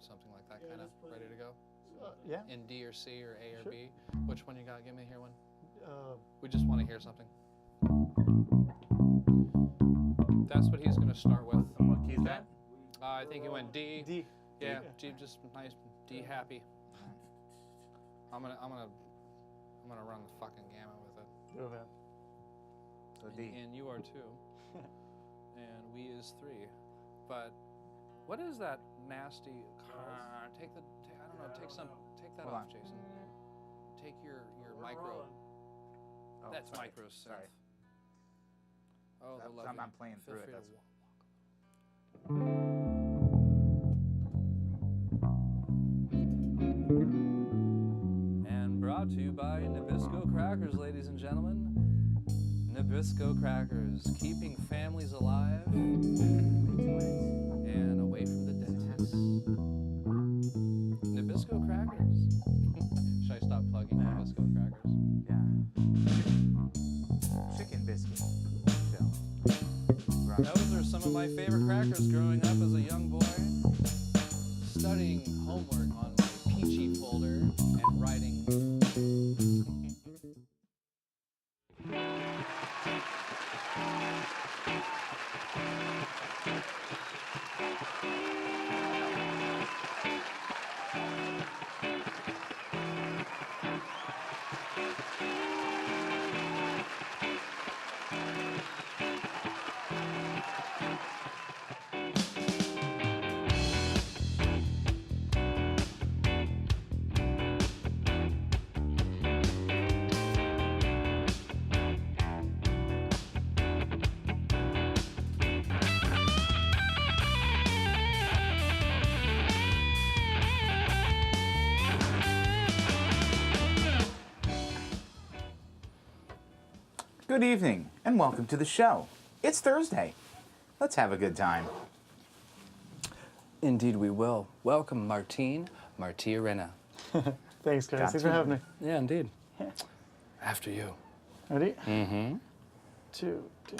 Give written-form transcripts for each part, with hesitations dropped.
something like that, kind of. Ready to go? Yeah. In D or C or A or Sure. B? Which one you got? Give me here one. We just want to hear something. That's what he's going to start with. And what key is that? I think he went D. D. Yeah, D. G, just nice D happy. I'm gonna run the fucking gamut with it. Do it. So D. And you are too. And we is 3. But what is that nasty? Take that Hold off, on. Jason. Take your micro. Oh, That's sorry. micro synth. Sorry. Oh, the I'm lovely. playing Feel through it. free to That's... And brought to you by Nabisco Crackers, ladies and gentlemen. Nabisco Crackers, keeping families alive and away from the dentist. Nabisco Crackers. Should I stop plugging Nabisco Crackers? Yeah. Chicken biscuit. Chill. Those are some of my favorite crackers growing up as a young boy. Studying homework on my peachy folder and writing. Good evening, and welcome to the show. It's Thursday. Let's have a good time. Indeed we will. Welcome, Martinarena. Thanks, guys. Got Thanks for to. having me. Yeah, indeed. After you. Ready? Mm-hmm. 2, 3.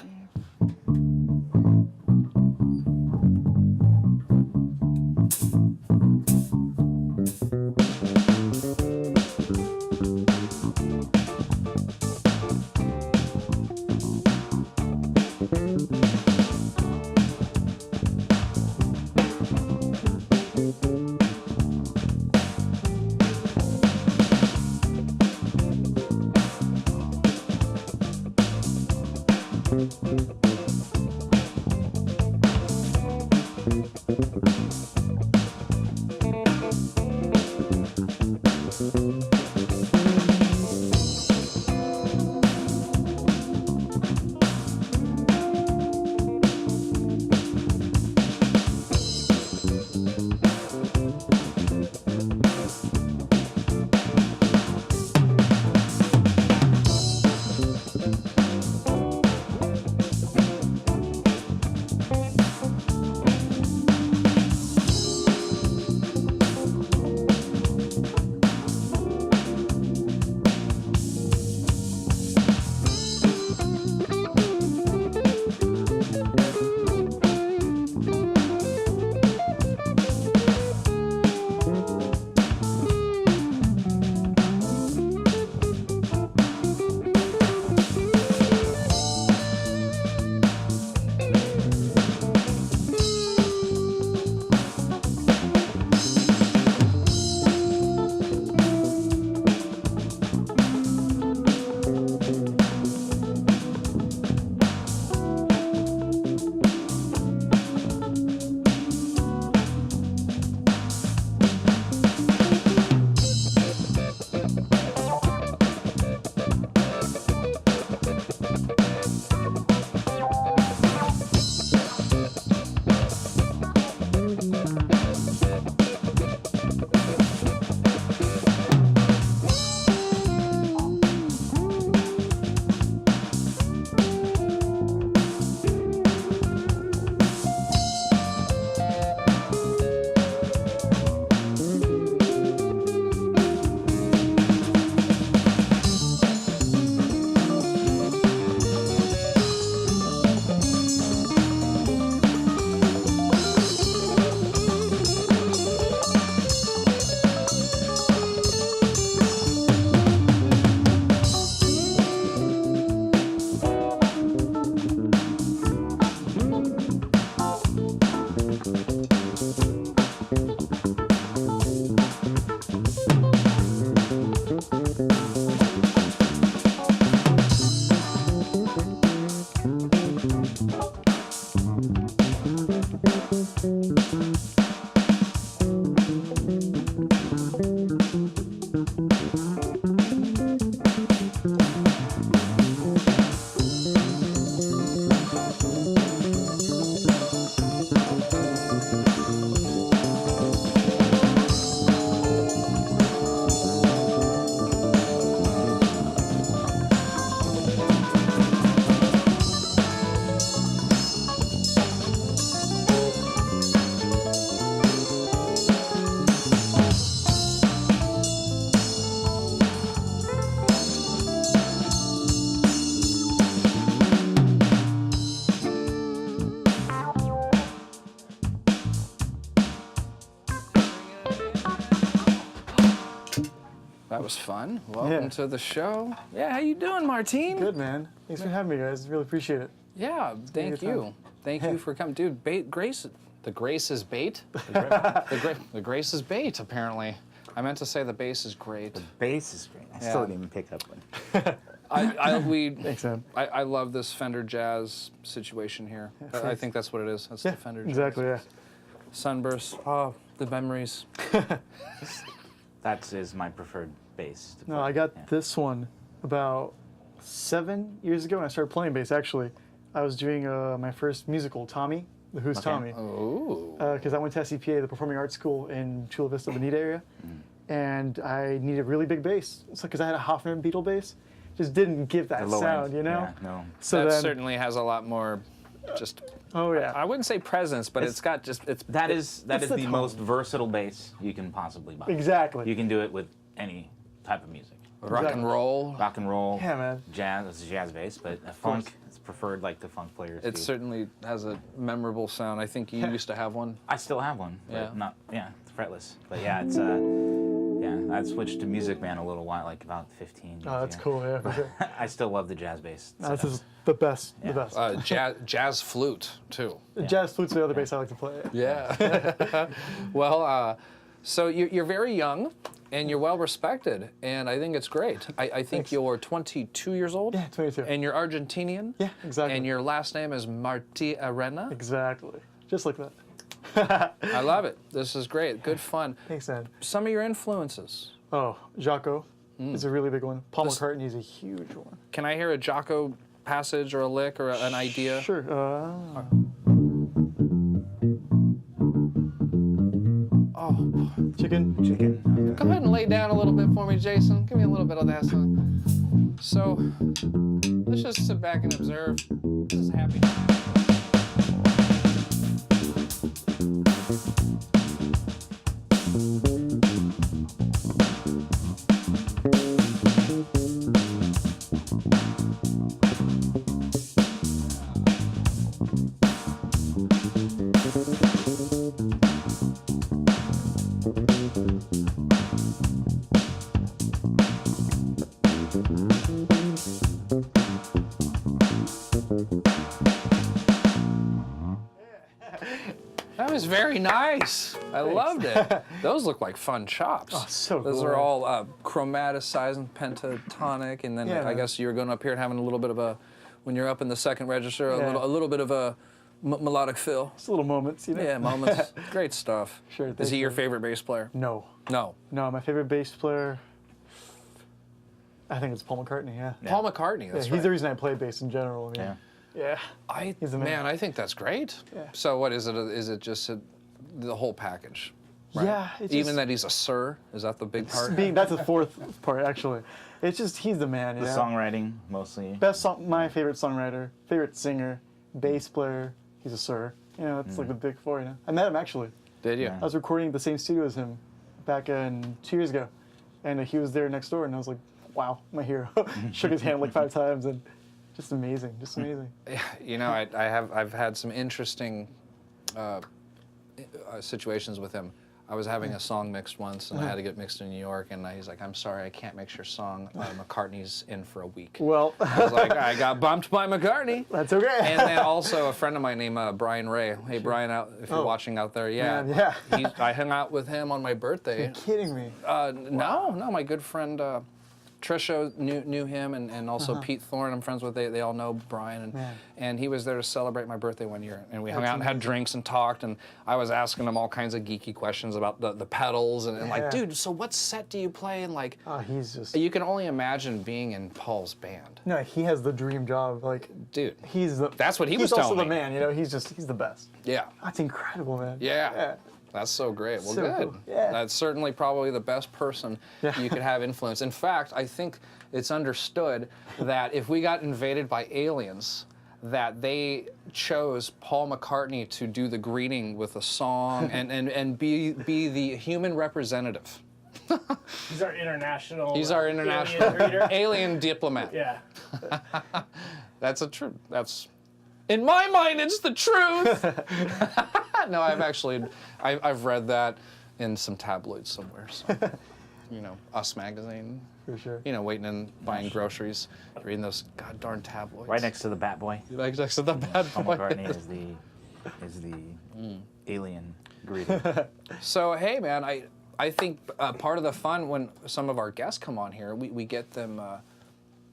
That was fun. Welcome Yeah. to the show. Yeah, how you doing, Martine? Good, man. Thanks for having me, guys. Really appreciate it. Yeah, thank good you. time. Thank you for coming. Dude, Grace, the Grace is bait? The Grace is bait, apparently. I meant to say the bass is great. Bass is great. I still didn't even pick up one. Thanks, man. I love this Fender Jazz situation here. I think that's what it is. That's the Fender Jazz. Exactly, yeah. Sunburst. Oh, the memories. That is my preferred bass. No, I got this one about 7 years ago when I started playing bass, actually. I was doing my first musical, Tommy, The Who's Tommy. Oh. Because I went to SCPA, the Performing Arts School in Chula Vista, Bonita area. And I needed a really big bass. It's like because I had a Hoffman Beetle bass. Just didn't give that low sound, end. you know? Yeah, no. So That then, certainly has a lot more just, oh yeah. I wouldn't say presence, but it's got just, That is it's the the most versatile bass you can possibly buy. Exactly. You can do it with any type of music. rock Exactly. and roll. Rock and roll, Yeah, man. jazz, it's a jazz bass, but a funk, it's preferred like the funk players It do. certainly has a memorable sound. I think you used to have one. I still have one, but Yeah. it's fretless. But yeah, it's I switched to Music Man a little while, like about 15 years Oh, that's ago. cool, yeah, for sure. I still love the jazz bass. No, this is the best, Yeah. the best. Jazz flute, too. Jazz flute's the other bass I like to play. Yeah. Well, so you're very young, and you're well respected, and I think it's great. I think Thanks. you're 22 years old. Yeah, 22. And you're Argentinian. Yeah, exactly. And your last name is Martinarena. Exactly. Just like that. I love it. This is great. Good fun. Thanks, man. Some of your influences. Oh, Jaco is a really big one. Paul This- McCartney is a huge one. Can I hear a Jocko passage or a lick or an idea? Sure. Oh, Chicken. Chicken. go ahead and lay down a little bit for me, Jason. Give me a little bit of that song. So, let's just sit back and observe. This is happy. That was very nice. I loved it. Those look like fun chops. Oh, so Those cool. are all chromaticized and pentatonic, and then Yeah, I man. guess you're going up here and having a little bit of a, when you're up in the second register, Yeah. a little bit of a melodic fill. Just little moments, you know? Yeah, moments. Great stuff. Sure, Is thank he your you. favorite bass player? No. No. No, my favorite bass player, I think it's Paul McCartney, yeah. Paul McCartney. Yeah, That's he's right. the reason I play bass in general. I mean, Yeah. yeah. He's the man. I think that's great. Yeah. So what is it? Is it just the whole package? Right? Yeah. It's Even just, that he's a sir, is that the big part? that's the fourth part, actually. It's just, he's the man, you The know? songwriting, mostly. Best song, my favorite songwriter, favorite singer, bass player, he's a sir. You know, it's like the big four, you know? I met him, actually. Did you? I was recording at the same studio as him back in 2 years ago. And he was there next door, and I was like, wow, my hero. Shook his hand like 5 times, and just amazing, just amazing. You know, I've had some interesting situations with him. I was having a song mixed once, and I had to get mixed in New York, and he's like, I'm sorry, I can't mix your song. McCartney's in for a week. Well, I was like, I got bumped by McCartney. that's okay. And then also a friend of mine named Brian Ray. Hey, Brian, if you're watching out there, yeah. Man, yeah. I hung out with him on my birthday. You're kidding me. No, my good friend Trisha knew him, and also Pete Thorne. I'm friends with. They all know Brian, and he was there to celebrate my birthday one year, and we hung out and had drinks and talked, and I was asking him all kinds of geeky questions about the pedals, and like, dude, so what set do you play? And like, he's just. you can only imagine being in Paul's band. No, he has the dream job. Like, dude, that's what he He's was also telling the me. man. You know, he's the best. Yeah. That's incredible, man. Yeah. That's so great. Well, So good. cool. Yeah. That's certainly probably the best person you could have influence. In fact, I think it's understood that if we got invaded by aliens, that they chose Paul McCartney to do the greeting with a song and be the human representative. He's our international. He's our international alien greeter. alien diplomat. Yeah. That's a truth. That's, in my mind, it's the truth. No, I've read that in some tabloids somewhere. So, you know, Us magazine. For sure. You know, waiting and buying groceries, reading those god darn tabloids. Right next to the Bat Boy. Right next to the Bad Paul Boy. McCartney is the alien greeter. So hey, man, I think part of the fun when some of our guests come on here, we get them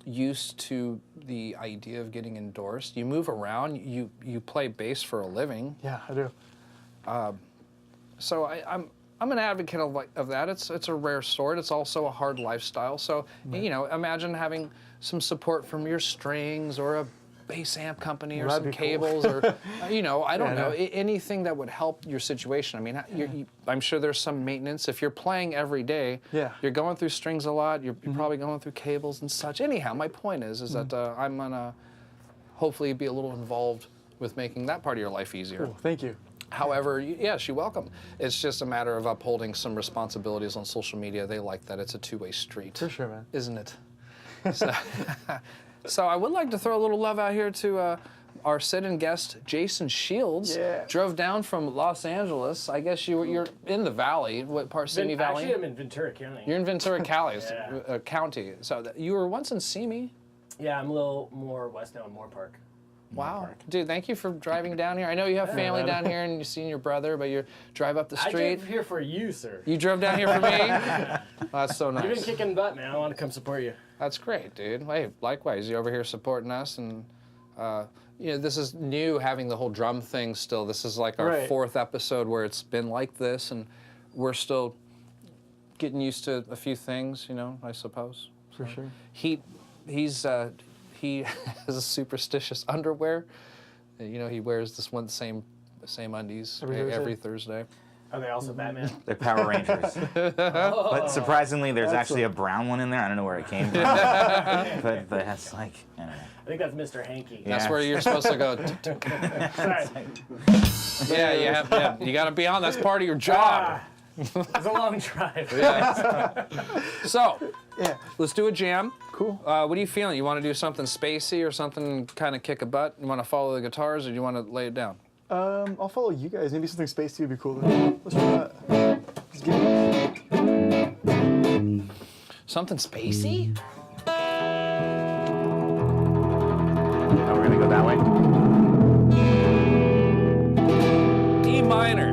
used to the idea of getting endorsed. You move around. You play bass for a living. Yeah, I do. So I'm an advocate of that. It's a rare sort. It's also a hard lifestyle. So you know, imagine having some support from your strings or a bass amp company or That'd some be cool. cables or you know, I don't Yeah, know, no. anything that would help your situation. I mean, I'm sure there's some maintenance. If you're playing every day, you're going through strings a lot. You're probably going through cables and such. Anyhow, my point is that I'm gonna hopefully be a little involved with making that part of your life easier. Cool. Thank you. However, yes, you're welcome. It's just a matter of upholding some responsibilities on social media. They like that. It's a two-way street. For sure, man. Isn't it? So, so I would like to throw a little love out here to our sit-in guest, Jason Shields. Yeah. Drove down from Los Angeles. I guess you're in the Valley. What part? Simi Valley? Actually, I'm in Ventura County. You're in Ventura County, Yeah. County. So you were once in Simi. Yeah, I'm a little more west now in Moore Park. Wow. Dude, thank you for driving down here. I know you have family down here and you've seen your brother, but you drive up the street. I drove here for you, sir. You drove down here for me? That's so nice. You've been kicking butt, man. I want to come support you. That's great, dude. Hey, likewise, you're over here supporting us, and you know, this is new having the whole drum thing still. This is like our fourth episode where it's been like this, and we're still getting used to a few things, you know, I suppose. For sure. He has a superstitious underwear. You know, he wears this one same undies every Thursday. Are they also Batman? They're Power Rangers. But surprisingly, there's actually a brown one in there. I don't know where it came from. but that's like, I don't know. I think that's Mr. Hanky. That's where you're supposed to go. Sorry. Yeah, you got to be on. That's part of your job. It's a long drive. So, let's do a jam. Cool. What are you feeling? You want to do something spacey or something kind of kick a butt? You want to follow the guitars or do you want to lay it down? I'll follow you guys. Maybe something spacey would be cool. Let's try that. Let's get it. Something spacey? Oh, we're gonna go that way? D minor.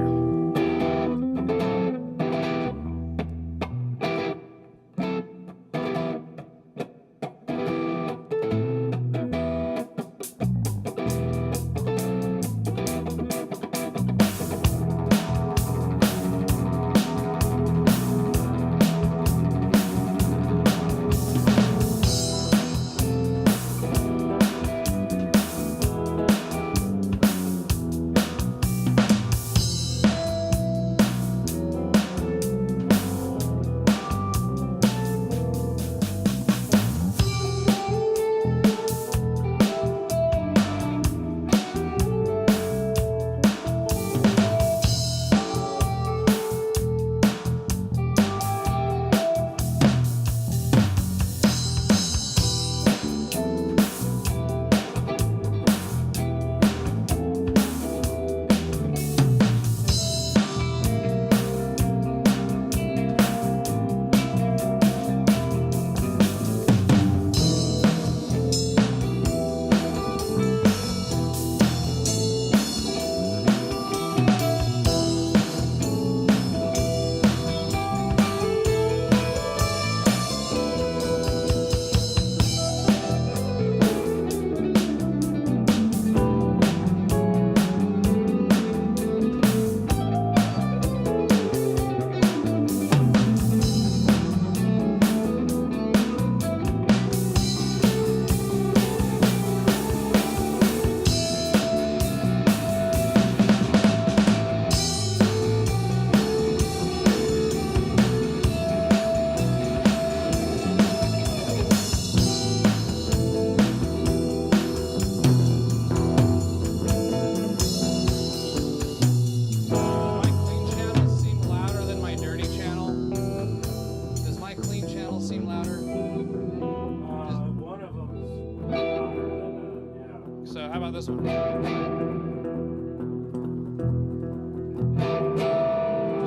this one.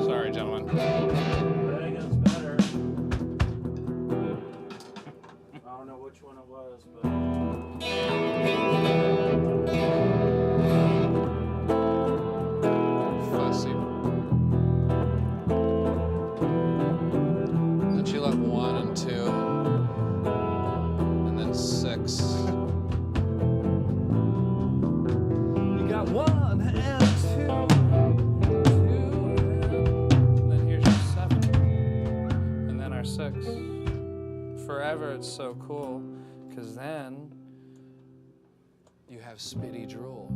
Sorry, gentlemen. I think it's better. I don't know which one it was, Fussy. Then she left 1 and 2, and then 6. You got 1 and 2, and then here's your 7, and then our 6. Forever, it's so cool, because then you have spitty drool.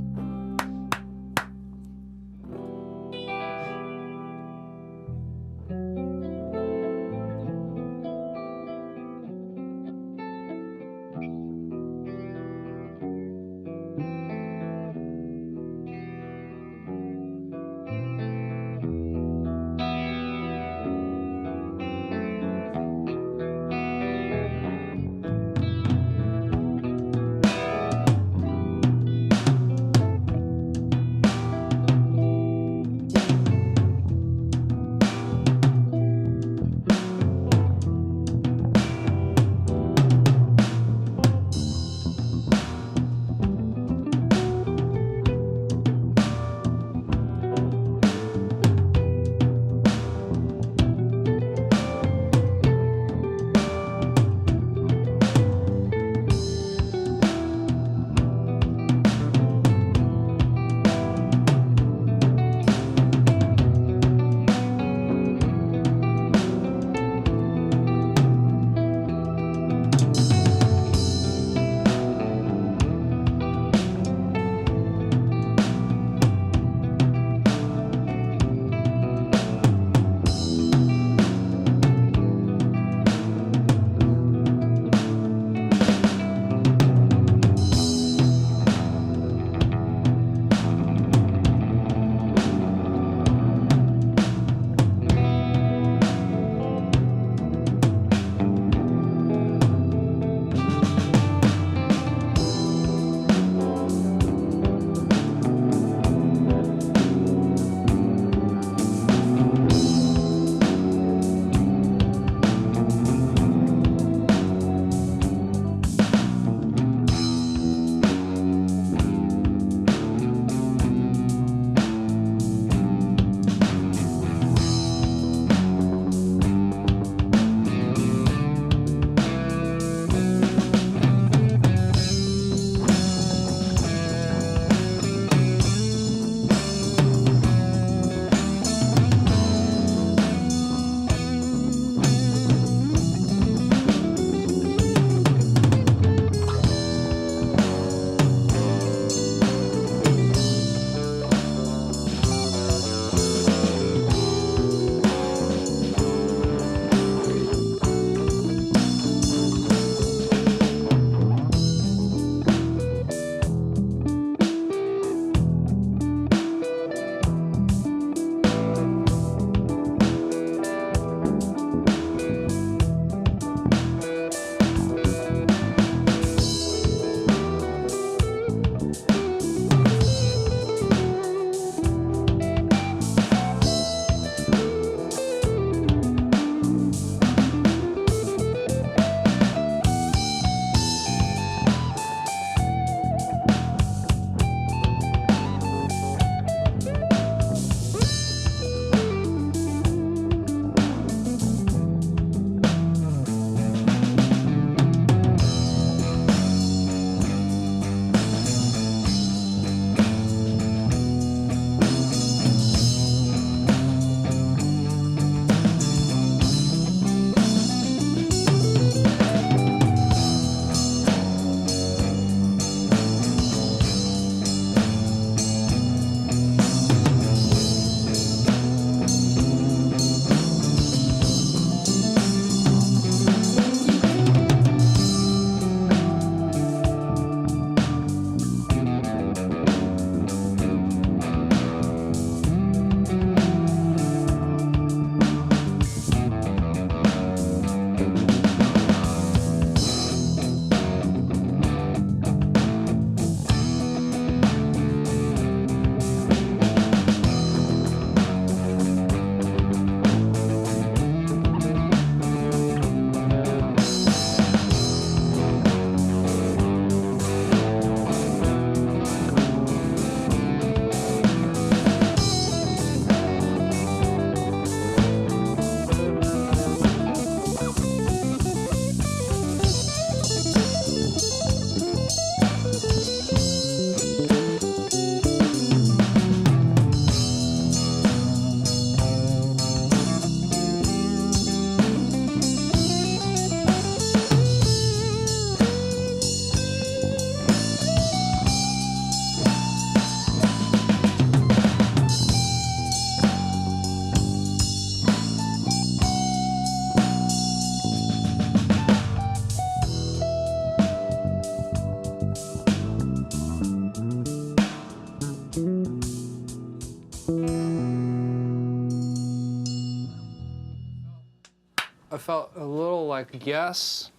I felt a little like Yes.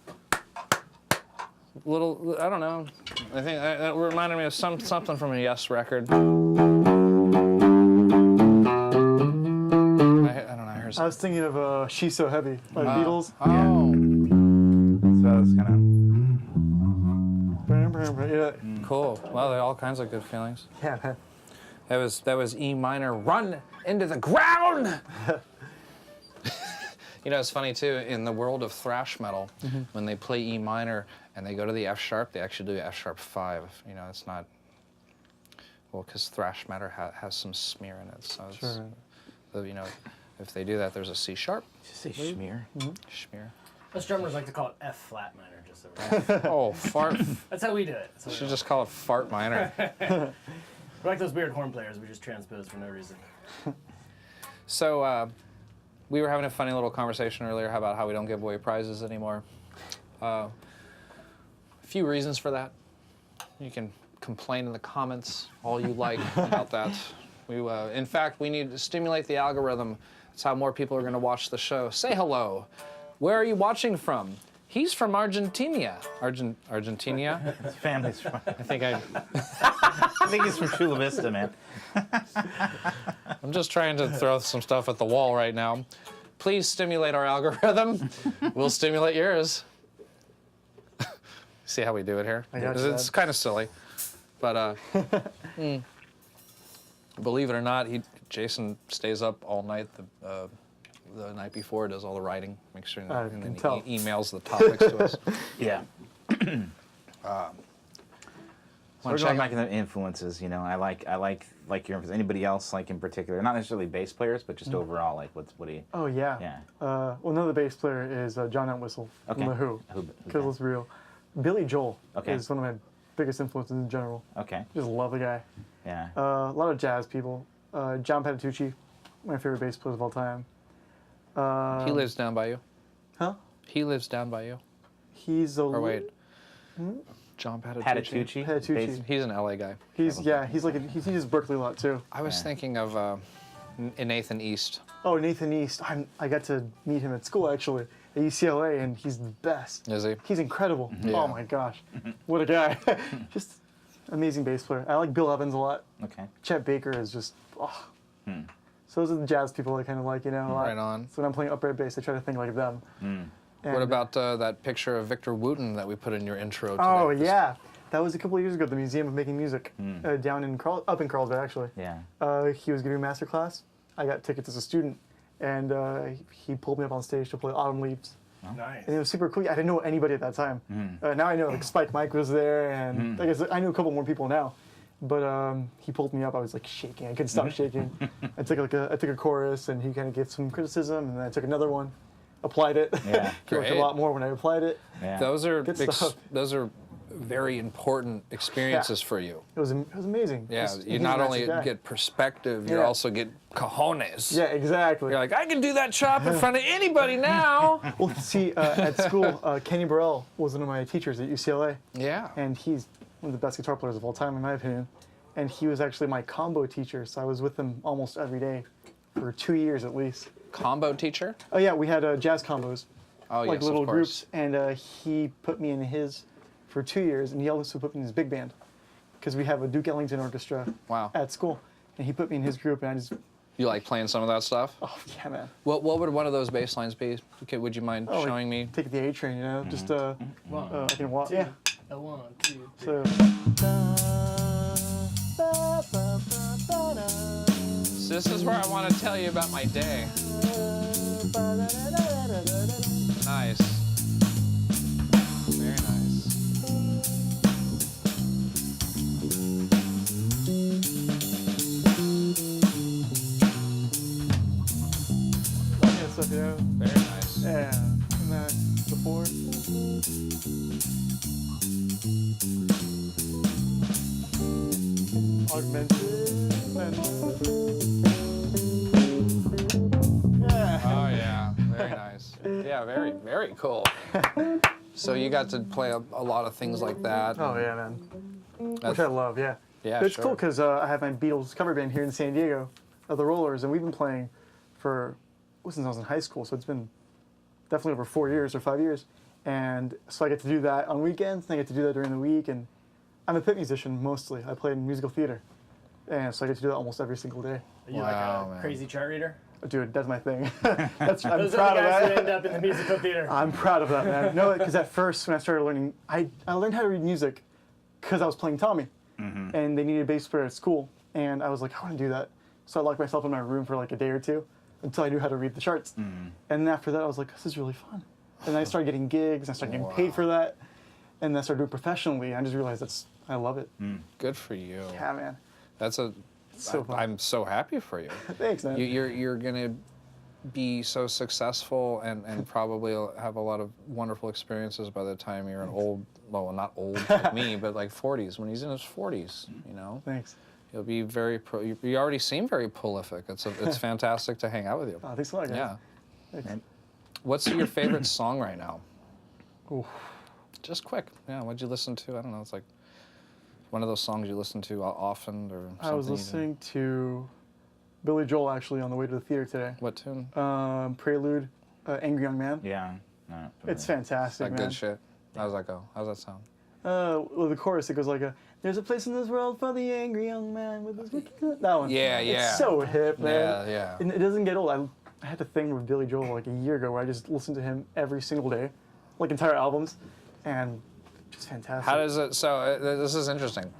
Little, I don't know. I think that reminded me of something from a Yes record. I don't know. I heard I was thinking of She's So Heavy by the Beatles. Oh, So it's kind Yeah, cool. Wow, there are all kinds of good feelings. yeah, man. That was E minor. Run into the ground. You know, it's funny too. In the world of thrash metal, when they play E minor and they go to the F sharp, they actually do F sharp 5. You know, it's not well because thrash metal has some smear in it. So it's, Sure. you know, if they do that, there's a C sharp. of, say schmear. Smear. Us drummers like to call it F flat minor, just so Oh, fart. that's how we do it. That's how we Should do it. just call it fart minor. We're like those weird horn players. We just transpose for no reason. So we were having a funny little conversation earlier about how we don't give away prizes anymore. A few reasons for that. You can complain in the comments all you like about that. In fact, we need to stimulate the algorithm. That's how more people are going to watch the show. Say hello. Where are you watching from? He's from Argentina. Argentina? His family's from. I think I think he's from Chula Vista, man. I'm just trying to throw some stuff at the wall right now. Please stimulate our algorithm. We'll stimulate yours. See how we do it here? I got you, It's Dad. kind of silly, but believe it or not, Jason stays up all night the night before, does all the writing, makes sure, I and can then tell. he emails the topics to us. Yeah. So we're going back to the influences, you know. I like your influence. Anybody else like in particular? Not necessarily bass players, but just overall, like what do you? Oh yeah. Yeah. Well, another bass player is John Entwistle Okay. from The Who. Because let's be real, Billy Joel Okay. is one of my biggest influences in general. Okay. Just love the guy. Yeah. A lot of jazz people. John Patitucci, my favorite bass player of all time. He lives down by you. Huh? He lives down by you. He's a. Or wait, John Patitucci. Patitucci. He's an LA guy. He's he teaches Berkeley a lot too. I was Yeah. thinking of Nathan East. Oh, Nathan East. I got to meet him at school actually at UCLA, and he's the best. Is he? He's incredible. Yeah. Oh my gosh, what a guy! Just amazing bass player. I like Bill Evans a lot. Okay. Chet Baker is just. Oh. So those are the jazz people I kind of like, you know. A lot. Right on. So when I'm playing upright bass, I try to think like them. What And, about that picture of Victor Wooten that we put in your intro today? Oh yeah, that was a couple of years ago at the Museum of Making Music, down in up in Carlsbad actually. Yeah. He was giving a master class. I got tickets as a student, and he pulled me up on stage to play Autumn Leaves. Nice. And it was super cool. I didn't know anybody at that time. Now I know like Spike Mike was there, and I guess I knew a couple more people now. But he pulled me up. I was like shaking. I couldn't stop shaking. I took a chorus, and he kind of gave some criticism, and then I took another one, applied it. Yeah. He worked a Great. lot more when I applied it. Yeah. Those are Good stuff. those are very important experiences for you. It was amazing. Yeah, He's you a not massive only guy. get perspective, you Yeah. also get cojones. Yeah, exactly. You're like, I can do that chop in front of anybody now. Well, see, at school, Kenny Burrell was one of my teachers at UCLA, Yeah. and he's one of the best guitar players of all time, in my opinion. And he was actually my combo teacher, so I was with him almost every day for 2 years at least. Combo teacher? Oh yeah, we had jazz combos, Oh, like yes, little of course. groups, and he put me in his for 2 years, and he also put me in his big band, because we have a Duke Ellington orchestra Wow. at school, and he put me in his group, and I just, You like playing some of that stuff? oh yeah, man. What would one of those bass lines be? Okay, would you mind Oh, showing me? Take the A train, you know, just I can walk. Yeah. A 1, 2, 3. So. So this is where I want to tell you about my day. Nice. Very nice. Yeah, stuff, you know. Very nice. Yeah. And then before. Augmented. Yeah. Oh yeah, very nice. Yeah, very, very cool. So you got to play a lot of things like that. Oh yeah, man. Which That's- I love, yeah. Yeah, It's sure. cool because I have my Beatles cover band here in San Diego. the Rollers, and we've been playing for since I was in high school, so it's been definitely over 4 years or 5 years. And so I get to do that on weekends, and I get to do that during the week. And I'm a pit musician mostly. I play in musical theater, and so I get to do that almost every single day. Are you Wow, like a man. crazy chart reader? Dude, that's my thing. I'm Those proud are the of guys who that. end up in the musical theater. I'm proud of that, man. No, because at first when I started learning, I learned how to read music because I was playing Tommy, and they needed a bass player at school, and I was like, I want to do that. So I locked myself in my room for like a day or two until I knew how to read the charts. And then after that, I was like, this is really fun. And I started getting gigs, I started getting paid for that, and then I started doing it professionally. I just realized I love it. Good for you. Yeah, man. That's a. So fun. I'm so happy for you. Thanks, man. You're gonna be so successful and probably have a lot of wonderful experiences by the time you're an old. Well, not old like me, but like 40s. When he's in his 40s, you know. Thanks. You'll be very. You already seem very prolific. It's fantastic to hang out with you. Oh, thanks a lot, guys. Yeah. Thanks. What's your favorite song right now? Ooh. Just quick. Yeah. What'd you listen to? I don't know. It's like one of those songs you listen to often or something. I was listening to Billy Joel actually on the way to the theater today. What tune? Prelude, Angry Young Man. Yeah. No, It's fantastic, That man. good shit. How's that go? How's that sound? Well, the chorus, it goes like, there's a place in this world for the angry young man with his wicked... That one. Yeah, yeah. It's so hip, man. Yeah, yeah. And it doesn't get old. I had a thing with Billy Joel like a year ago where I just listened to him every single day, like entire albums, and just fantastic. How does it? So this is interesting.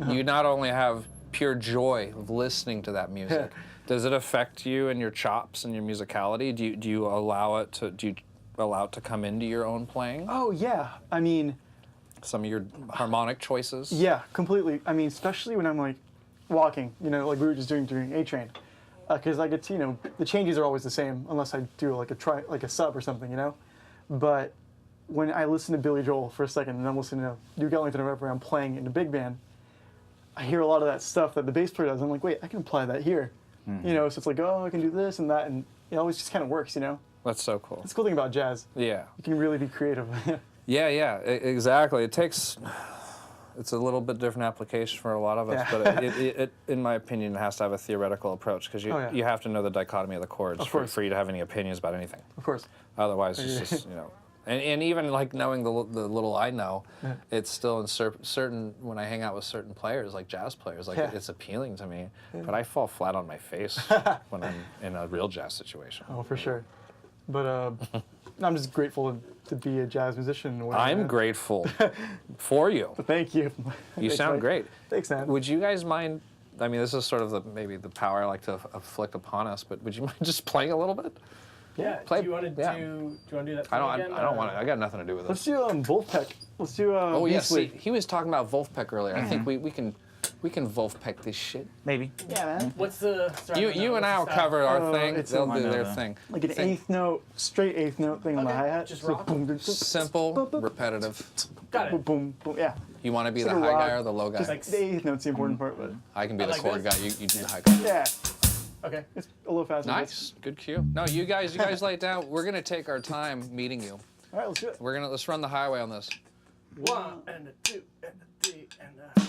You not only have pure joy of listening to that music. Does it affect you and your chops and your musicality? Do you allow it to come into your own playing? Oh, yeah. I mean... Some of your harmonic choices? Yeah, completely. I mean, especially when I'm like walking, you know, like we were just doing during A-Train. Because I get to, you know, the changes are always the same unless I do like a sub or something, you know? But when I listen to Billy Joel for a second and I'm listening to Duke Ellington or whatever I'm playing in a big band, I hear a lot of that stuff that the bass player does. I'm like, wait, I can apply that here. You know, so it's like, oh, I can do this and that, and it always just kind of works, you know? That's so cool. That's the cool thing about jazz. Yeah. You can really be creative. Yeah, exactly. It's a little bit different application for a lot of us, Yeah. but it, in my opinion, it has to have a theoretical approach because you have to know the dichotomy of the chords for you to have any opinions about anything. Of course. Otherwise, it's just, you know. And even like knowing the little I know, it's still in certain, when I hang out with certain players, like jazz players, like it's appealing to me, but I fall flat on my face when I'm in a real jazz situation. Oh, for sure. But I'm just grateful to be a jazz musician. in a way, I'm man. grateful for you. Thank you. You Thanks, sound Mike. great. Thanks, man. Would you guys mind, I mean, this is sort of maybe the power I like to afflict upon us, but would you mind just playing a little bit? Yeah. Play- do you want to yeah. do that? I don't again, want to, I got nothing to do with Let's this. do Wolfpack. Let's do Oh yeah, Beastly. see, he was talking about Wolfpack earlier. I think we can Wolfpack this shit. Maybe. Yeah, man. What's the? Sorry, You and I will what's the cover our thing. it's They'll a- do I know their that. thing. Like an eighth note, straight eighth note thing on the Okay, hi-hat. just So rock. boom, boom, boom, Simple, boom, boom, repetitive. Got boom, it. boom, boom. Yeah. You want to be It's the like a high guy rock. or the low guy? Just like the eighth note's the important part, but I can be the like chord this. guy. You do the high guy. yeah, Okay. it's a little faster. Nice, good cue. No, you guys lay it down. We're gonna take our time meeting you. All right, let's do it. Let's run the highway on this. 1 and a 2 and a 3 and a.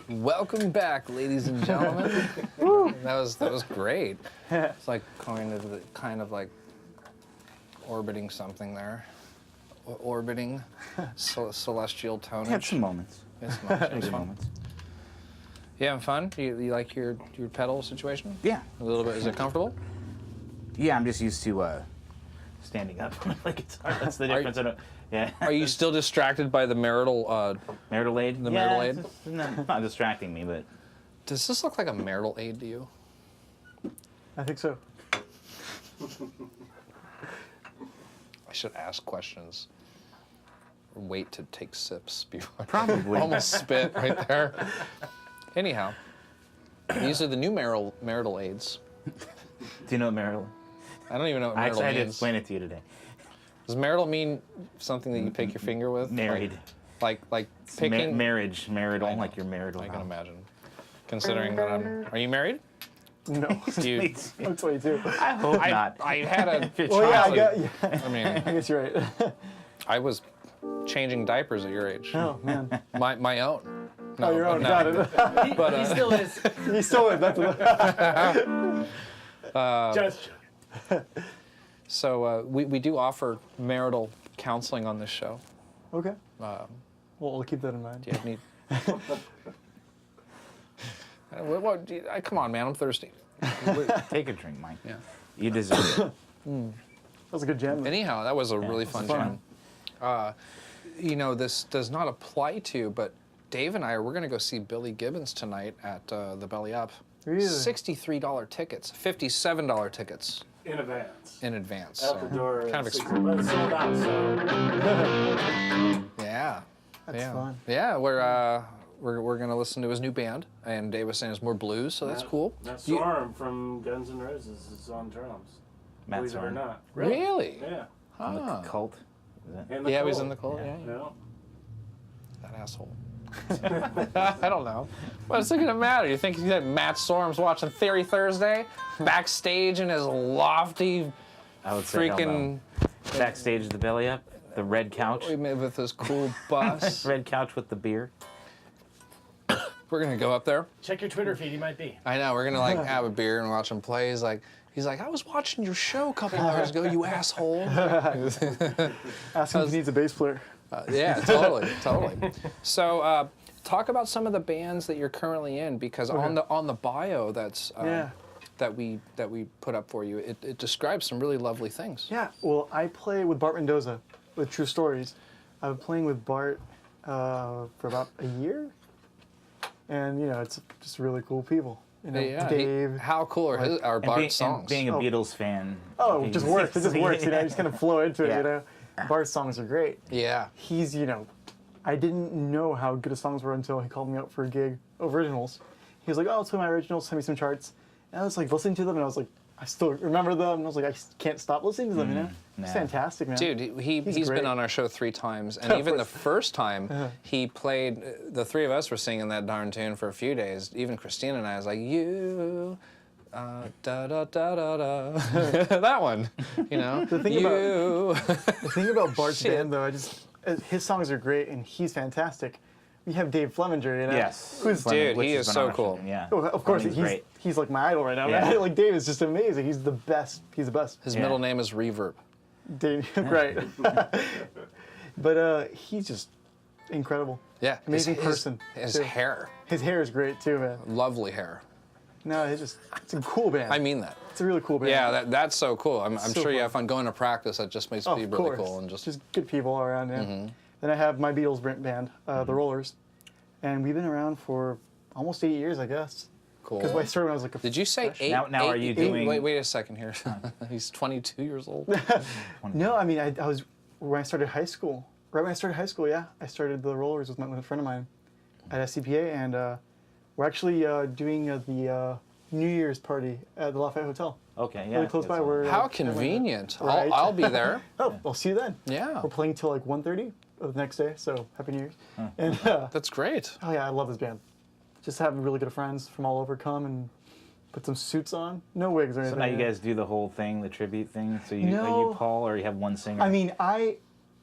Welcome back, ladies and gentlemen. that was great. It's like kind of like orbiting something there. Orbiting celestial tonage. Had some moments. It's much. It was Good fun. moments. You having fun? You like your pedal situation? Yeah. A little bit. Is it comfortable? Yeah, I'm just used to standing up when I play guitar. That's the difference. Yeah. Are you still distracted by the marital marital aid? The marital aid? It's not distracting me, but Does this look like a marital aid to you? I think so. I should ask questions. Or wait to take sips before. probably. Almost spit right there. Anyhow, these are the new marital aids. Do you know what marital? I don't even know what I marital had to means. explain it to you today. Does marital mean something that you pick your finger with? Married. Like picking? Marriage, marital, I know. like you're marital. I can imagine. Considering that Are you married? No. Do you, I'm 22. I hope not. I had a. Well, yeah, childhood- yeah. I mean, I guess you're right. I was changing diapers at your age. Oh, man. My own. No, Oh, your own. no. Got it. But, He still is. You stole it. That's Just joking. So we do offer marital counseling on this show. okay. Well, we'll keep that in mind. Do you have any? Come on, man. I'm thirsty. Take a drink, Mike. Yeah. You deserve it. That was a good jam. Anyhow, that was a really fun fun. jam. This does not apply to, but Dave and we're going to go see Billy Gibbons tonight at the Belly Up. Really? $63 tickets, $57 tickets In advance. in advance. Out the door. kind of at 6, extreme. but it's sold out, so. Yeah. That's yeah. fun. Yeah, we're going to listen to his new band, and Dave was saying it's more blues, so that's cool. Matt You- Sorum from Guns N' Roses is on drums. Matt Believe it or Sorum. not. Really? Yeah. Huh. Cult. Is it? In the Yeah, he was Cold. in the cold. Yeah. Yeah. That asshole. I don't know. What's it gonna matter? You think that Matt Sorum's watching Theory Thursday backstage in his lofty, I would say hell no. freaking Backstage at the Belly Up, the red couch. with his cool bus? Red couch with the beer. We're gonna go up there. Check your Twitter feed. He might be. I know. We're gonna like have a beer and watch him play. He's like, I was watching your show a couple hours ago, you asshole. Ask him if he needs a bass player. Yeah, totally. So, talk about some of the bands that you're currently in, because on the bio that's that we put up for you, it describes some really lovely things. Yeah, well, I play with Bart Mendoza with True Stories. I've been playing with Bart for about a year, and it's just really cool people. Yeah, Dave. how cool are And Bart's being, songs? and being a Beatles fan. Oh, it just works. It just works. You just kind of flow into it. Yeah. Bart's songs are great. Yeah. He's I didn't know how good his songs were until he called me up for a gig of originals. He was like, "Oh, let's play my originals. Send me some charts." And I was like listening to them, and I was like, I still remember them. And I was like, I can't stop listening to them. It's fantastic, man. Dude, he's great. been on our show 3 times, and even the first time he played, the 3 of us were singing that darn tune for a few days. Even Christina and I was like, you, da da da da da, that one, The thing the thing about Bart's Shit. band, though, his songs are great, and he's fantastic. We have Dave Fleminger, Yes. who's Dude, Which he has is been on so our cool. show, Yeah. Oh, of course, He's great. he's like my idol right now. Yeah. Man. Like Dave is just amazing. He's the best. He's the best. His Yeah. middle name is Reverb. Dave, right? But he's just incredible. Yeah. Amazing person, His too. hair, His hair is great too, man. lovely hair. No, it's a cool band. I mean that. it's a really cool band. Yeah, that's so cool. I'm So sure you fun. have fun going to practice. That just makes Oh, it of really course. cool and just good people all around. Yeah. Then I have my Beatles band, the Rollers, and we've been around for almost 8 years, I guess. cool. Because I started when I was like a Did you say fresh- 8? Now are you doing- Wait a second here. He's 22 years old. No, I mean, I was when I started high school. Right when I started high school, yeah, I started the Rollers with a friend of mine at SCPA, and we're actually doing the New Year's party at the Lafayette Hotel. Okay, yeah. Really close by. that's We're How like, convenient. Right. I'll be there. oh, I'll see you then. Yeah. We're playing till like 1:30 of the next day, so Happy New Year's. And That's great. oh yeah, I love this band. Just having really good friends from all over come and put some suits on. No wigs or So anything. now you guys do the whole thing, the tribute thing. So are you No. Paul, or you have one singer? I mean,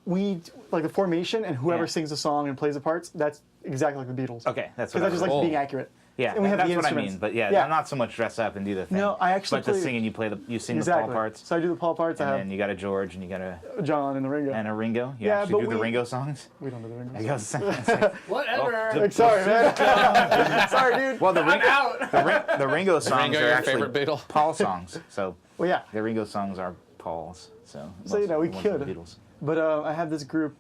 we like the formation and whoever Yeah. sings the song and plays the parts. That's exactly like the Beatles. Okay, that's Because what I just like Oh. being accurate. Yeah, and we have that's the what I instruments. mean. But yeah, Yeah. not so much dress up and do the thing. No, I actually But the play- singing, you sing Exactly. the Paul parts, So I do the Paul parts. and I then you got a George, and you got a have John and the Ringo. and a Ringo. You Yeah, actually but do the we- Ringo songs. We don't do the Ringo. I guess. It's like- Whatever. Like, sorry, man. Sorry, dude. well, the out. the Ringo songs Ringo, are your actually favorite Beatle? Paul songs. So Well, yeah. the Ringo songs are Paul's. So you know, we most of the could. Beatles. But I have this group,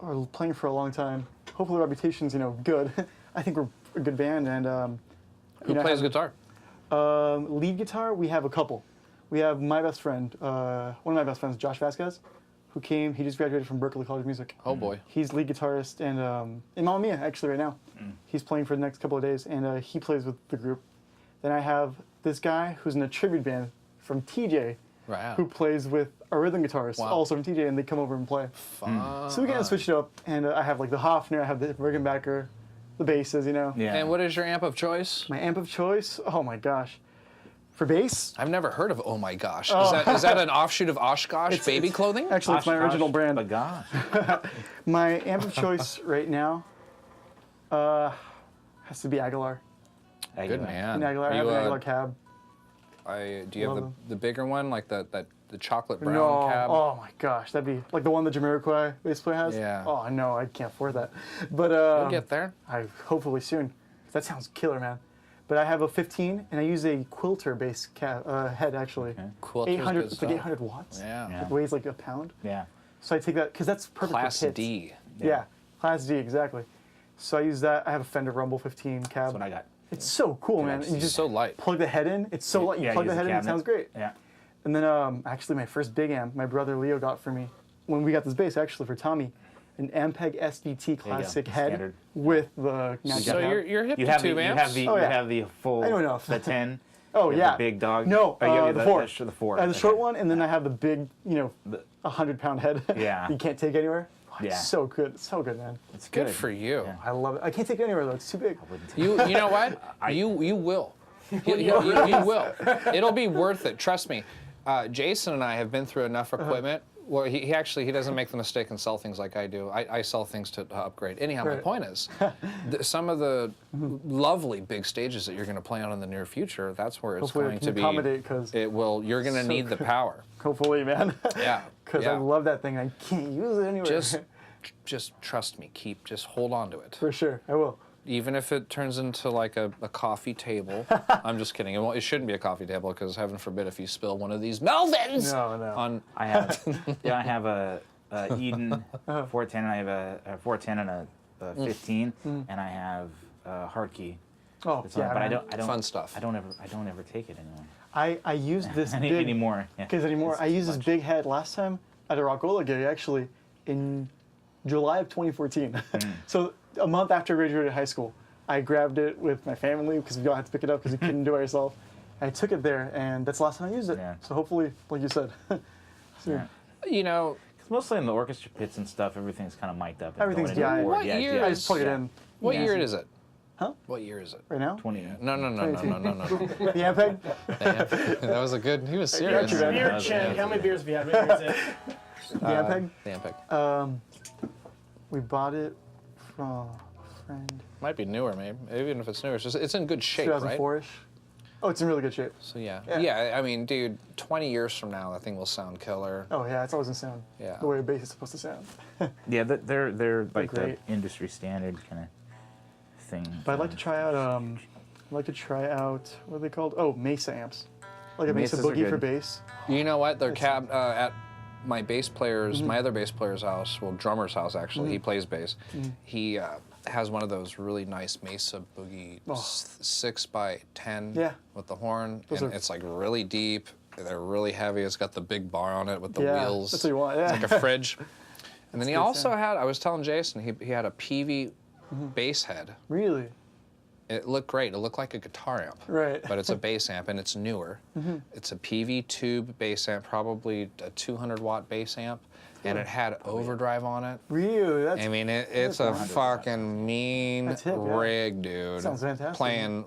are playing for a long time. Hopefully, the reputation's good. I think we're a good band, and Who plays guitar? lead guitar. We have a couple. We have my best friend, one of my best friends, Josh Vasquez, who came. He just graduated from Berklee College of Music. Oh boy. He's lead guitarist and in Mamma Mia actually right now. He's playing for the next couple of days, and he plays with the group. Then I have this guy who's in a tribute band from TJ, Wow. who plays with a rhythm guitarist, Wow. also from TJ, and they come over and play. Fun. So we kind of switched it up, and I have like the Hofner, I have the Rickenbacker, the basses, Yeah. And what is your amp of choice? My amp of choice, oh my gosh. For bass, I've never heard of Oh My Gosh. Oh. Is that an offshoot of Oshkosh baby clothing? actually it's my original brand. But gosh. My amp of choice right now has to be Aguilar. Good man. An Aguilar, I have You, an Aguilar cab. do you have Love the bigger one, like the chocolate brown No, cab? oh my gosh, that'd be like the one the Jamiroquai bass player has. Yeah. Oh no, I can't afford that. But We'll get there. I hopefully soon. That sounds killer, man. But I have a 15, and I use a Quilter bass head actually. Quilter's 800, good it's like stuff. 800 watts. Yeah. It weighs like a pound. Yeah. So I take that because that's perfect Class for hits. D. Yeah, Class D exactly. So I use that. I have a Fender Rumble 15 cab. That's what I got. It's so cool, man. it's You just so light. plug the head in. It's so light. You Yeah, plug the use a head in. It cabinet. sounds great. Yeah. And then actually my first big amp, my brother Leo got for me when we got this bass actually for Tommy, an Ampeg SDT classic head Standard. with the So you're hip You to have the tube you amps? have the Oh, you yeah. have the full I know enough. the 10. Oh you have yeah, the big dog. No, Oh, you have the 4. The 4. The okay. short one, and then I have the big, 100-pound head. Yeah. You can't take anywhere. Oh, Yeah. It's so good. So good, man. It's Good for you. Yeah. I love it. I can't take it anywhere though. It's too big. You know what? You will. You will. It'll be worth it. Trust me. Jason and I have been through enough equipment. Well, he doesn't make the mistake and sell things like I do. I sell things to upgrade. Anyhow, my Right. point is, some of the lovely big stages that you're going to play on in the near future, that's where it's Hopefully it going can to be. accommodate, 'cause it will. You're going to so need the good. power. Hopefully, man. Yeah. Because yeah. I love that thing. I can't use it anywhere. Just trust me. Just hold on to it. For sure, I will. Even if it turns into like a coffee table. I'm just kidding. It shouldn't be a coffee table because heaven forbid if you spill one of these Melvins No. on. I have a Eden 410, and I have a 410 and a 15, and I have a hard key. Oh, It's on, yeah, but I man. don't Fun stuff. I don't ever take it anymore. I used this big anymore. Yeah. Because anymore, It's I too used this much. big head last time at a Rockola gig actually in July of 2014. So a month after I graduated high school, I grabbed it with my family because you all had to pick it up because you couldn't do it yourself. I took it there, and that's the last time I used it. Yeah. So hopefully, like you said, soon. Yeah. You know, 'Cause mostly in the orchestra pits and stuff, everything's kind of mic'd up. and Everything's going into DI. the board. What year DI. I just plug it in. what Yeah. year is it? Huh? What year is it? Right now? 20. No. The Ampeg? That was a good. He was serious. you, man. Beer Yeah. check. How many beers have you had? What year is it? The Ampeg? The Ampeg. We bought it from a friend. Might be newer, maybe. Even if it's newer, it's in good shape, right? 2004-ish. Oh, it's in really good shape. So yeah. Yeah. I mean, dude, 20 years from now, that thing will sound killer. Oh yeah, it's always gonna sound Yeah. the way a bass is supposed to sound. Yeah, they're like the great. industry standard kind of thing. But I'd like to try out. What are they called? Oh, Mesa amps. Like a Mesa Mesas are Boogie for good. bass. You know what? They're at my bass player's, my other bass player's house, well, drummer's house actually. He plays bass. He has one of those really nice Mesa Boogie 6x10 Yeah. with the horn, Those and are- it's like really deep. They're really heavy. It's got the big bar on it with the Yeah, wheels. that's what you want, yeah. It's like a fridge. And then he good also sound. had, I was telling Jason, he had a PV bass head. Really? It looked great. It looked like a guitar amp. Right. But it's a bass amp and it's newer. It's a PV tube bass amp, probably a 200-watt bass amp, and it had overdrive on it. Really? That's I mean, it's a fucking mean That's hip, yeah. rig, dude. Sounds fantastic. Playing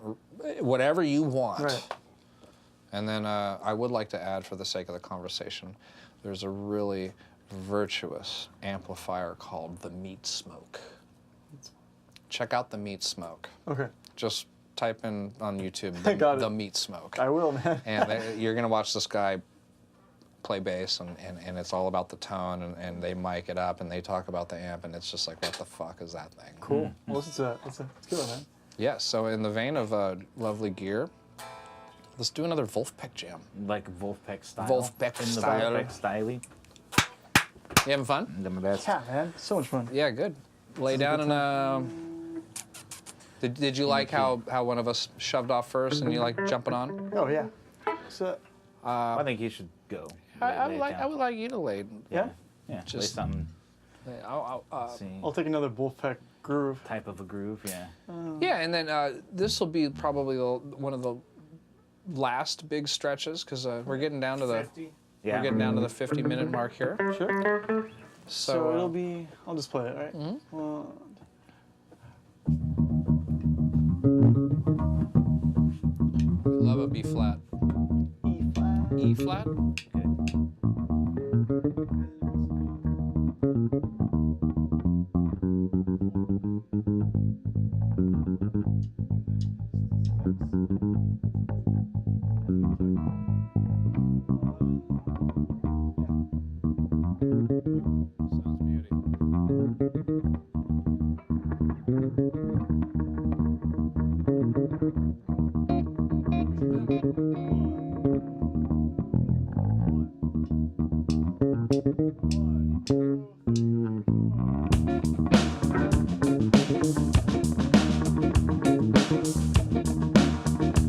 whatever you want. Right. And then I would like to add, for the sake of the conversation, there's a really virtuous amplifier called the Meat Smoke. Check out the Meat Smoke. Okay. Just type in on YouTube Got it. the Meat Smoke. I will, man. And you're going to watch this guy play bass, and it's all about the tone, and they mic it up, and they talk about the amp, and it's just like, what the fuck is that thing? Cool. Well, listen to that. Let's give it, man. Yeah, so in the vein of lovely gear, let's do another Wolfpack jam. Like Wolfpack style. Wolfpack In style. the Wolfpack style. You having fun? Done my best. Yeah, man. So much fun. Yeah, good. Lay down and did you like how one of us shoved off first and you like jumping on? Oh, yeah. So, I think you should go. I Lay it would down. like you to lay. yeah? Yeah, lay just- something. I'll- See. I'll take another Wolfpack groove. Type of a groove, yeah. yeah, and then this will be probably one of the last big stretches because we're getting down to the 50. Yeah. we're getting down to the 50-minute mark here. Sure. So, So it'll be, I'll just play it, right? love a B flat. E flat. Sounds beauty.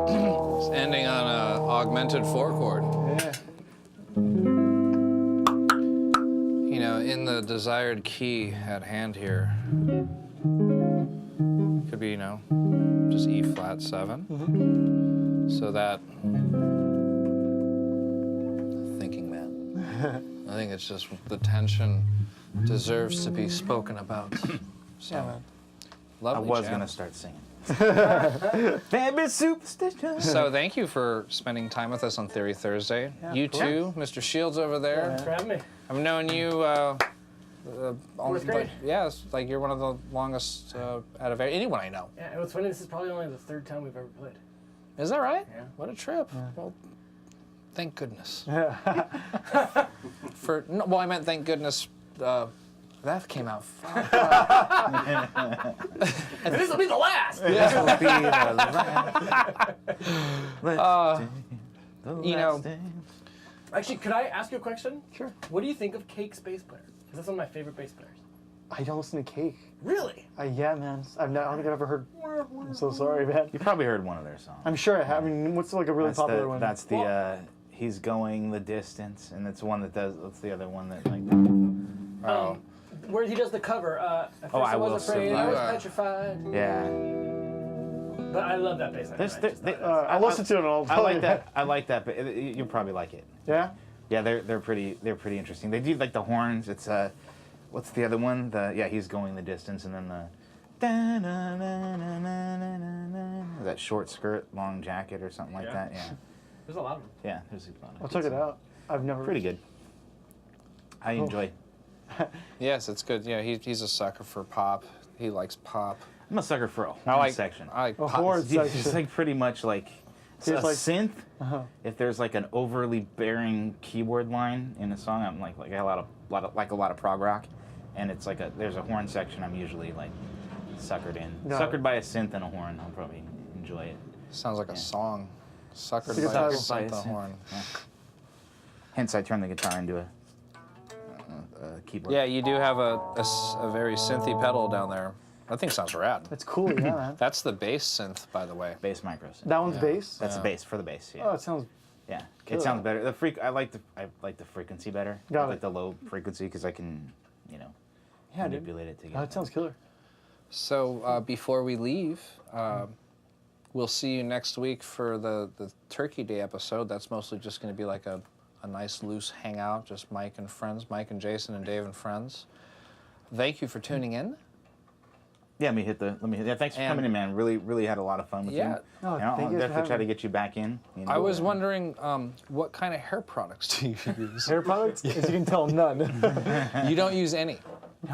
It's ending on a augmented 4-chord. Yeah. You know, in the desired key at hand here. Could be, you know, just E flat 7. So that thinking man. I think it's just the tension deserves to be spoken about. So Yeah, man. I lovely was jam. gonna start singing. Baby superstition. So thank you for spending time with us on Theory Thursday. You too, Mr. Shields over there. Thanks for having me. I've known you. Fourth grade? Yes, like you're one of the longest out of anyone I know. Yeah, what's funny, this is probably only the 3rd time we've ever played. Is that right? Yeah. What a trip. Well, thank goodness. Yeah. Well, I meant thank goodness. That came out. And this will be the last! This will be the last. You know, Actually, could I ask you a question? Sure. What do you think of Cake's bass player? Because that's one of my favorite bass players. I don't listen to Cake. Really? Yeah, man. I don't think I've ever heard. I'm so sorry, man. You probably heard one of their songs. I'm sure I have. I mean, what's like a really popular one? That's the he's going the distance, and it's one that does. That's the other one that like. oh, Where he does the cover. At first I I Will was afraid, I was Survive. petrified. Yeah. But I love that bass line. I listen to it all the I time. like that. I like that, but you'll probably like it. Yeah? Yeah, they're pretty interesting. They do like the horns. It's what's the other one? He's going the distance, and then the that short skirt, long jacket, or something like that. Yeah, There's a lot of them. yeah. There's a lot of I'll good check it songs. out. I've never. Pretty good. I enjoy. yes, it's good. Yeah, he's a sucker for pop. He likes pop. I'm a sucker for a I horn like section. I like A pop. horn It's section. like pretty much like See, a it's like- synth. Uh-huh. If there's like an overly bearing keyboard line in a song, I'm like I got a lot of prog rock, and it's like there's a horn section. I'm usually like suckered in, No. suckered by a synth and a horn. I'll probably enjoy it. Sounds like a song. Suckered It's a good by a title. synth horn. Yeah. Hence, I turned the guitar into a keyboard. Yeah, you do have a very synthy pedal down there. That thing sounds rad. That's cool, yeah, man. That's the bass synth, by the way. Bass micro synth. That one's Yeah. bass? That's the bass for the bass. Yeah. Oh, it sounds. Yeah, Good. it sounds better. I like the frequency better. Got I like it. the low frequency because I can, Yeah, dude. manipulate it together. Oh, that sounds killer. So before we leave, we'll see you next week for the Turkey Day episode. That's mostly just going to be like a nice loose hangout, just Mike and friends, Mike and Jason and Dave and friends. Thank you for tuning in. Yeah, let me hit. Yeah, thanks for And- coming in, man. Really had a lot of fun with Yeah. you. Oh, And I'll thank you guys for definitely having try to me. get you back in. You know, I was wondering, what kind of hair products do you use? Hair products? As you can tell, none. You don't use any?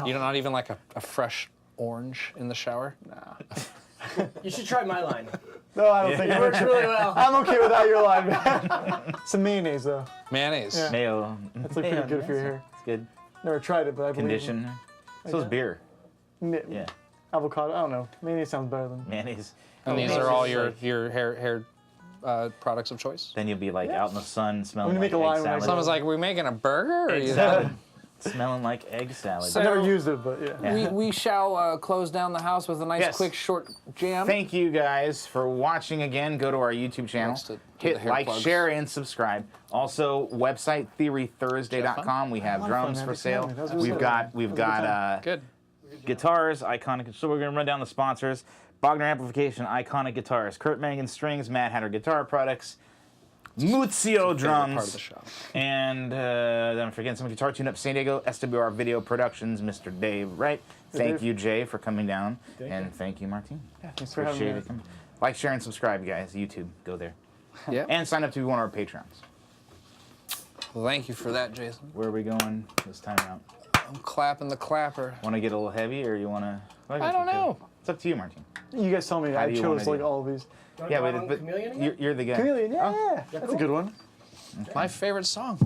You don't, not even like a fresh orange in the shower? You should try my line. No, I don't think It it works really well. I'm okay without your line, man. Some mayonnaise, though. Mayonnaise. Yeah. mayo. That's like pretty good for your hair. It's good. Never tried it, but I believe. Condition. So is beer. Yeah. Yeah, Avocado. I don't know. Mayonnaise sounds better than. mayonnaise. And these Mayonnaise are all is your like- hair products of choice? Then you'll be like out in the sun, smelling I'm like gonna make a egg line when I salad. go- Someone's like, we're making a burger? Or Egg you salad. Smelling like egg salad. So- I never used it, but yeah. we shall close down the house with a nice, Yes. quick, short jam. Thank you guys for watching again. Go to our YouTube channel. Thanks to the Hit hair like, plugs. share, and subscribe. Also, website TheoryThursday.com. We have A lot of fun, drums man. for Thanks for having sale. me. That was really We've good. got That was a good time. Good. guitars, iconic. So we're gonna run down the sponsors. Bogner Amplification, iconic guitars. Kurt Mangan Strings, Mad Hatter Guitar Products, Muzio Favorite Drums, part of the shop. and then I'm forgetting some Guitar Tune-Up San Diego, SWR Video Productions, Mr. Dave, right? Thank Dave. you, Jay, for coming down, and thank you, Martine. Thanks for having me. Appreciate it. Like, share, and subscribe, guys. YouTube, go there. Yeah. And sign up to be one of our patrons. Well, thank you for that, Jason. Where are we going this time out? I'm clapping the clapper. Want to get a little heavy, or you want to? I don't know. It's up to you, Martine. You guys tell me. How I do you chose wanna like do? all of these. Yeah, but but Chameleon again? you're the guy. Chameleon, yeah. That's a good one. My favorite song.